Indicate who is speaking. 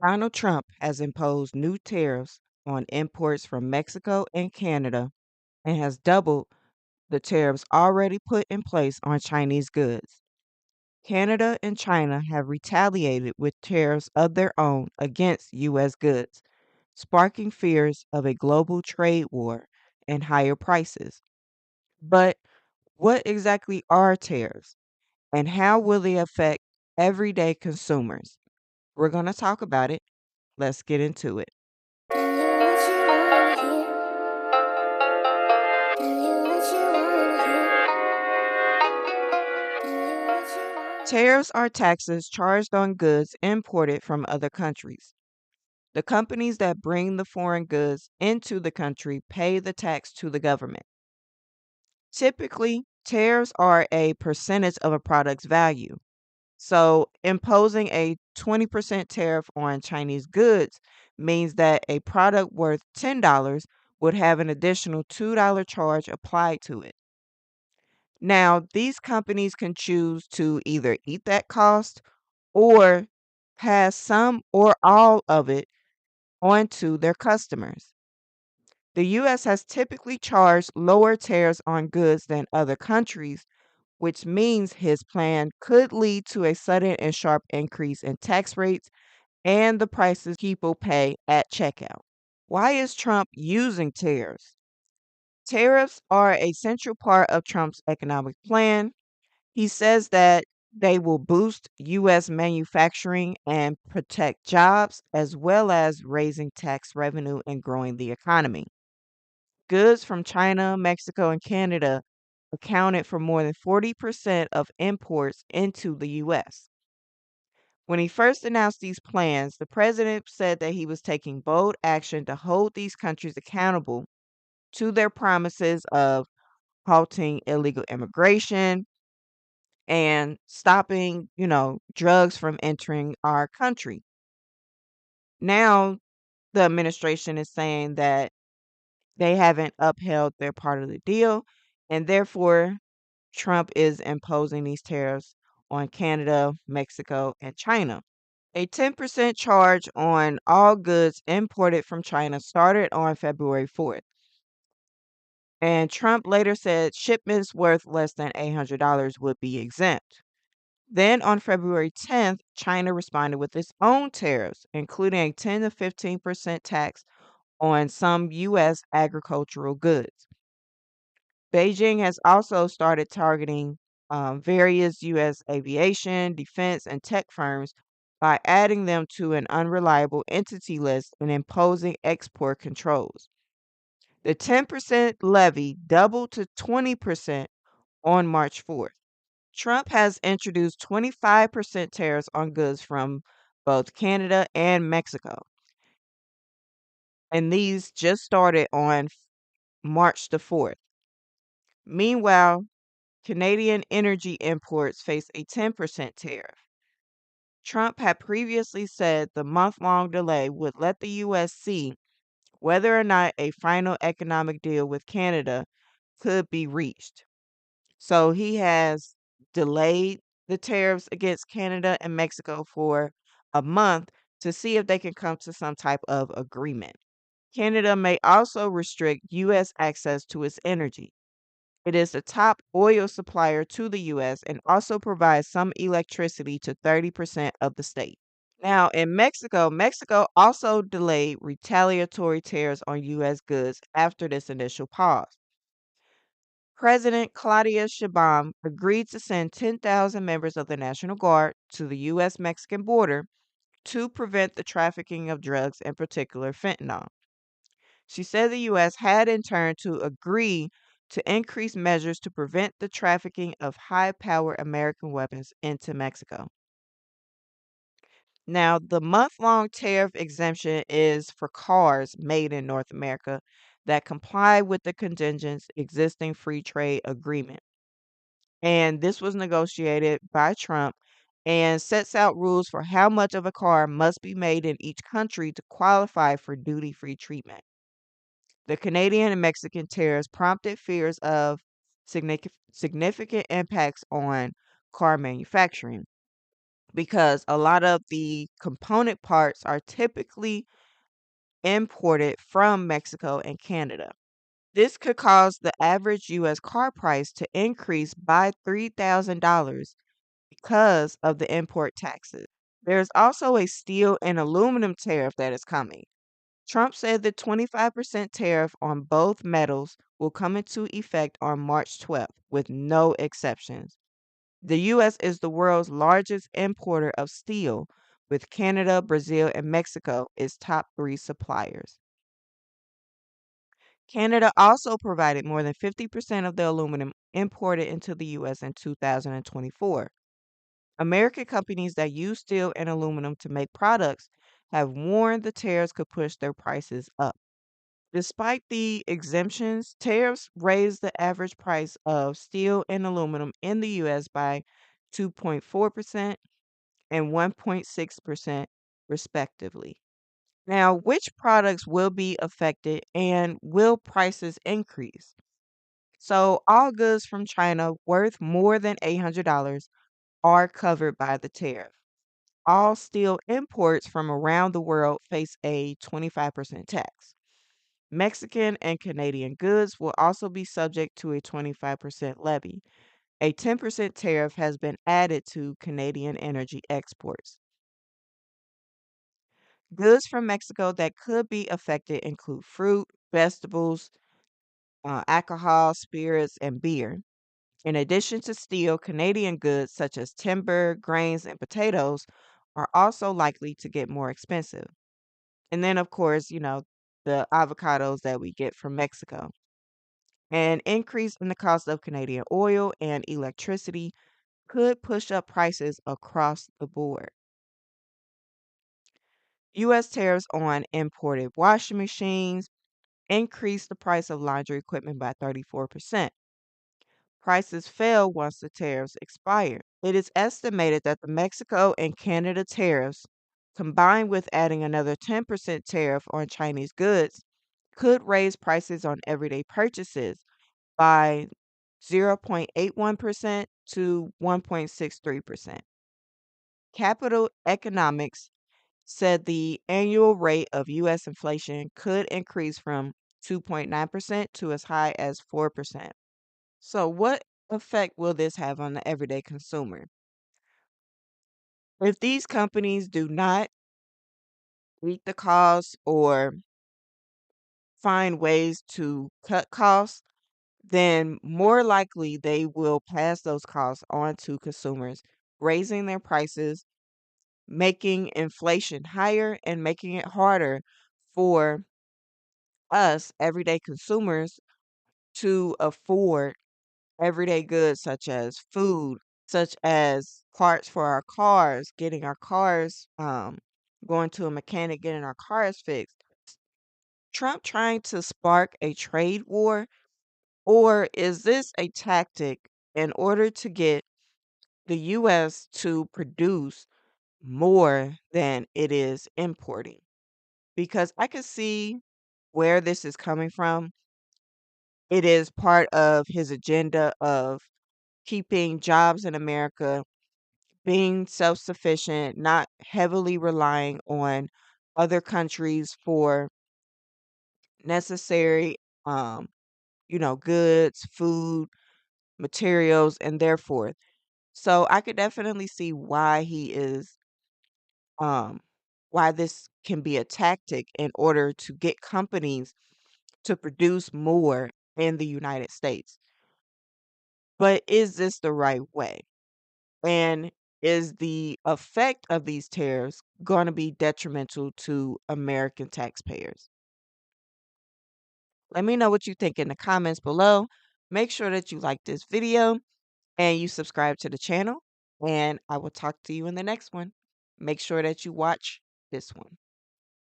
Speaker 1: Donald Trump has imposed new tariffs on imports from Mexico and Canada and has doubled the tariffs already put in place on Chinese goods. Canada and China have retaliated with tariffs of their own against U.S. goods, sparking fears of a global trade war and higher prices. But what exactly are tariffs and how will they affect everyday consumers? We're going to talk about it. Let's get into it. Tariffs are taxes charged on goods imported from other countries. The companies that bring the foreign goods into the country pay the tax to the government. Typically, tariffs are a percentage of a product's value. So, imposing a 20% tariff on Chinese goods means that a product worth $10 would have an additional $2 charge applied to it. Now, these companies can choose to either eat that cost or pass some or all of it onto their customers. The US has typically charged lower tariffs on goods than other countries, which means his plan could lead to a sudden and sharp increase in tax rates and the prices people pay at checkout. Why is Trump using tariffs? Tariffs are a central part of Trump's economic plan. He says that they will boost U.S. manufacturing and protect jobs, as well as raising tax revenue and growing the economy. Goods from China, Mexico, and Canada accounted for more than 40% of imports into the U.S. When he first announced these plans, the president said that he was taking bold action to hold these countries accountable to their promises of halting illegal immigration and stopping, drugs from entering our country. Now, the administration is saying that they haven't upheld their part of the deal, and therefore, Trump is imposing these tariffs on Canada, Mexico, and China. A 10% charge on all goods imported from China started on February 4th. And Trump later said shipments worth less than $800 would be exempt. Then on February 10th, China responded with its own tariffs, including a 10 to 15% tax on some U.S. agricultural goods. Beijing has also started targeting various U.S. aviation, defense, and tech firms by adding them to an unreliable entity list and imposing export controls. The 10% levy doubled to 20% on March 4th. Trump has introduced 25% tariffs on goods from both Canada and Mexico. And these just started on March the 4th. Meanwhile, Canadian energy imports face a 10% tariff. Trump had previously said the month long delay would let the U.S. see whether or not a final economic deal with Canada could be reached. So he has delayed the tariffs against Canada and Mexico for a month to see if they can come to some type of agreement. Canada may also restrict U.S. access to its energy. It is the top oil supplier to the U.S. and also provides some electricity to 30% of the state. Now, in Mexico, Mexico also delayed retaliatory tariffs on U.S. goods after this initial pause. President Claudia Sheinbaum agreed to send 10,000 members of the National Guard to the U.S. Mexican border to prevent the trafficking of drugs, in particular fentanyl. She said the U.S. had in turn to agree to increase measures to prevent the trafficking of high power American weapons into Mexico. Now, the month long tariff exemption is for cars made in North America that comply with the contingent's existing free trade agreement. And this was negotiated by Trump and sets out rules for how much of a car must be made in each country to qualify for duty free treatment. The Canadian and Mexican tariffs prompted fears of significant impacts on car manufacturing because a lot of the component parts are typically imported from Mexico and Canada. This could cause the average US car price to increase by $3,000 because of the import taxes. There's also a steel and aluminum tariff that is coming. Trump said the 25% tariff on both metals will come into effect on March 12th with no exceptions. The U.S. is the world's largest importer of steel, with Canada, Brazil, and Mexico its top three suppliers. Canada also provided more than 50% of the aluminum imported into the U.S. in 2024. American companies that use steel and aluminum to make products have warned the tariffs could push their prices up. Despite the exemptions, tariffs raised the average price of steel and aluminum in the U.S. by 2.4% and 1.6%, respectively. Now, which products will be affected and will prices increase? So, all goods from China worth more than $800 are covered by the tariff. All steel imports from around the world face a 25% tax. Mexican and Canadian goods will also be subject to a 25% levy. A 10% tariff has been added to Canadian energy exports. Goods from Mexico that could be affected include fruit, vegetables, alcohol, spirits, and beer. In addition to steel, Canadian goods such as timber, grains, and potatoes are also likely to get more expensive. And then, of course, the avocados that we get from Mexico. An increase in the cost of Canadian oil and electricity could push up prices across the board. U.S. tariffs on imported washing machines increased the price of laundry equipment by 34%. Prices fell once the tariffs expired. It is estimated that the Mexico and Canada tariffs, combined with adding another 10% tariff on Chinese goods, could raise prices on everyday purchases by 0.81% to 1.63%. Capital Economics said the annual rate of U.S. inflation could increase from 2.9% to as high as 4%. So, what effect will this have on the everyday consumer? If these companies do not meet the costs or find ways to cut costs, then more likely they will pass those costs on to consumers, raising their prices, making inflation higher, and making it harder for us, everyday consumers, to afford everyday goods such as food, such as parts for our cars, getting our cars, going to a mechanic, getting our cars fixed. Trump trying to spark a trade war, or is this a tactic in order to get the U.S. to produce more than it is importing? Because I can see where this is coming from. It is part of his agenda of keeping jobs in America, being self sufficient, not heavily relying on other countries for necessary, um, goods, food, materials, and therefore. So I could definitely see um, why this can be a tactic in order to get companies to produce more in the United States. But is this the right way? And is the effect of these tariffs going to be detrimental to American taxpayers? Let me know what you think in the comments below. Make sure that you like this video and you subscribe to the channel. And I will talk to you in the next one. Make sure that you watch this one.